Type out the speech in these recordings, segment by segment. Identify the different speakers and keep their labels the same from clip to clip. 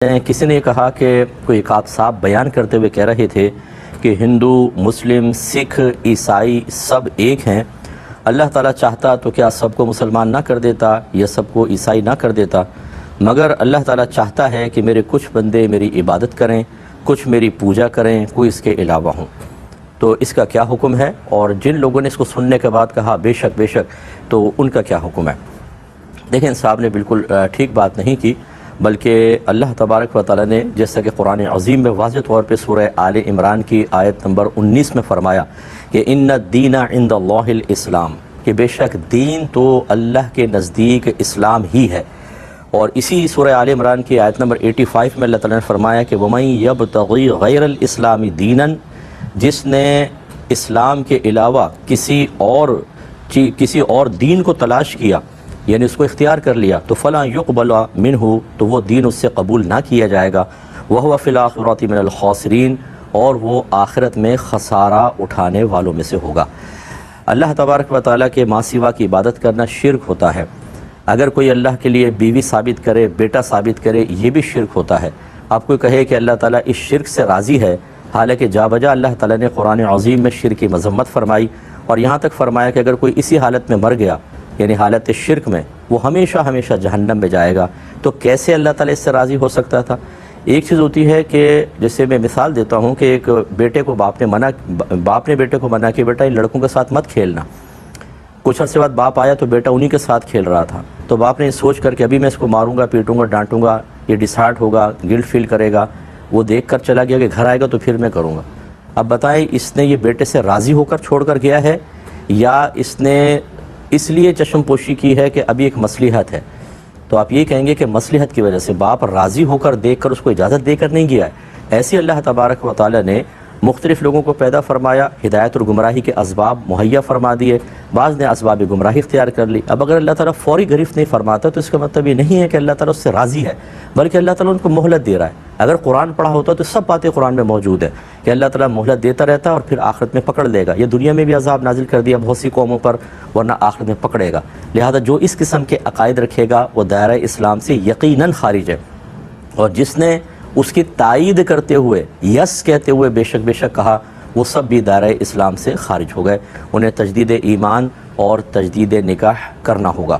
Speaker 1: کسی نے کہا کہ کوئی ایک آپ صاحب بیان کرتے ہوئے کہہ رہے تھے کہ ہندو، مسلم، سکھ، عیسائی سب ایک ہیں۔ اللہ تعالیٰ چاہتا تو کیا سب کو مسلمان نہ کر دیتا یا سب کو عیسائی نہ کر دیتا، مگر اللہ تعالیٰ چاہتا ہے کہ میرے کچھ بندے میری عبادت کریں، کچھ میری پوجا کریں، کوئی اس کے علاوہ ہوں۔ تو اس کا کیا حکم ہے؟ اور جن لوگوں نے اس کو سننے کے بعد کہا بے شک بے شک، تو ان کا کیا حکم ہے؟ دیکھیں، صاحب نے بالکل ٹھیک بات نہیں کی، بلکہ اللہ تبارک و تعالیٰ نے جیسا کہ قرآن عظیم میں واضح طور پہ سورہ آل عمران کی آیت نمبر 19 میں فرمایا کہ ان الدین عند اللہ الاسلام، کہ بے شک دین تو اللہ کے نزدیک اسلام ہی ہے۔ اور اسی سورہ آل عمران کی آیت نمبر 85 میں اللہ تعالیٰ نے فرمایا کہ وَمَن يَبْتَغِي غَيْرَ الْإِسْلَامِ دِينًا، جس نے اسلام کے علاوہ کسی اور دین کو تلاش کیا، یعنی اس کو اختیار کر لیا، تو فلاں یقبل منہ، تو وہ دین اس سے قبول نہ کیا جائے گا، وَهُوَ فِي الْآخِرَةِ مِنَ الْخَاسِرِينَ، اور وہ آخرت میں خسارہ اٹھانے والوں میں سے ہوگا۔ اللہ تبارک و تعالیٰ کے ماں سوا کی عبادت کرنا شرک ہوتا ہے۔ اگر کوئی اللہ کے لیے بیوی ثابت کرے، بیٹا ثابت کرے، یہ بھی شرک ہوتا ہے۔ آپ کوئی کہے کہ اللہ تعالیٰ اس شرک سے راضی ہے، حالانکہ جا بجا اللہ تعالیٰ نے قرآن عظیم میں شرک کی مذمت فرمائی، اور یہاں تک فرمایا کہ اگر کوئی اسی حالت میں مر گیا، یعنی حالت شرک میں، وہ ہمیشہ ہمیشہ جہنم میں جائے گا۔ تو کیسے اللہ تعالیٰ اس سے راضی ہو سکتا تھا؟ ایک چیز ہوتی ہے کہ جیسے میں مثال دیتا ہوں کہ ایک بیٹے کو باپ نے بیٹے کو منع کیا، بیٹا ان لڑکوں کے ساتھ مت کھیلنا۔ کچھ عرصے بعد باپ آیا تو بیٹا انہی کے ساتھ کھیل رہا تھا، تو باپ نے یہ سوچ کر کہ ابھی میں اس کو ماروں گا، پیٹوں گا، ڈانٹوں گا، یہ ڈسہارٹ ہوگا، گلٹ فیل کرے گا، وہ دیکھ کر چلا گیا کہ گھر آئے گا تو پھر میں کروں گا۔ اب بتائیں، اس نے یہ بیٹے سے راضی ہو کر چھوڑ کر گیا ہے، یا اس نے اس لیے چشم پوشی کی ہے کہ ابھی ایک مصلحت ہے؟ تو آپ یہ کہیں گے کہ مصلحت کی وجہ سے باپ راضی ہو کر دیکھ کر اس کو اجازت دے کر نہیں گیا ہے۔ ایسے اللہ تبارک و تعالیٰ نے مختلف لوگوں کو پیدا فرمایا، ہدایت اور گمراہی کے اسباب مہیا فرما دیے، بعض نے اسباب گمراہی اختیار کر لی۔ اب اگر اللہ تعالیٰ فوری گرفت نہیں فرماتا تو اس کا مطلب یہ نہیں ہے کہ اللہ تعالیٰ اس سے راضی ہے، بلکہ اللہ تعالیٰ ان کو مہلت دے رہا ہے۔ اگر قرآن پڑھا ہوتا تو سب باتیں قرآن میں موجود ہیں کہ اللہ تعالیٰ مہلت دیتا رہتا ہے اور پھر آخرت میں پکڑ لے گا۔ یہ دنیا میں بھی عذاب نازل کر دیا بہت سی قوموں پر، ورنہ آخرت میں پکڑے گا۔ لہذا جو اس قسم کے عقائد رکھے گا وہ دائرہ اسلام سے یقیناً خارج ہے، اور جس نے اس کی تائید کرتے ہوئے، یس کہتے ہوئے بے شک کہا، وہ سب بھی دائرہ اسلام سے خارج ہو گئے۔ انہیں تجدید ایمان اور تجدید نکاح کرنا ہوگا۔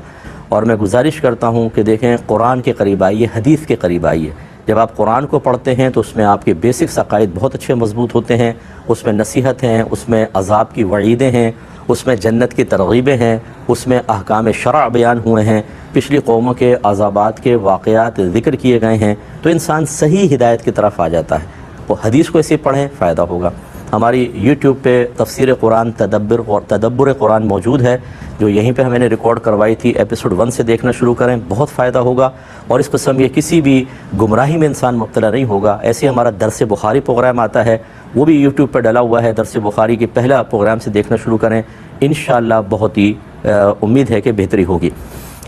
Speaker 1: اور میں گزارش کرتا ہوں کہ دیکھیں، قرآن کے قریب آئیے، حدیث کے قریب آئیے۔ جب آپ قرآن کو پڑھتے ہیں تو اس میں آپ کے بیسکس عقائد بہت اچھے مضبوط ہوتے ہیں، اس میں نصیحت ہیں، اس میں عذاب کی وعیدیں ہیں، اس میں جنت کی ترغیبیں ہیں، اس میں احکام شرع بیان ہوئے ہیں، پچھلی قوموں کے عذابات کے واقعات ذکر کیے گئے ہیں، تو انسان صحیح ہدایت کی طرف آ جاتا ہے۔ وہ حدیث کو ایسے پڑھیں، فائدہ ہوگا۔ ہماری یوٹیوب پہ تفسیر قرآن تدبر قرآن موجود ہے، جو یہیں پہ میں نے ریکارڈ کروائی تھی، ایپیسوڈ 1 سے دیکھنا شروع کریں، بہت فائدہ ہوگا، اور اس قسم کے کسی بھی گمراہی میں انسان مبتلا نہیں ہوگا۔ ایسے ہمارا درس بخاری پروگرام آتا ہے، وہ بھی یوٹیوب پہ ڈلا ہوا ہے، درس بخاری کے پہلا پروگرام سے دیکھنا شروع کریں، انشاءاللہ بہت ہی امید ہے کہ بہتری ہوگی۔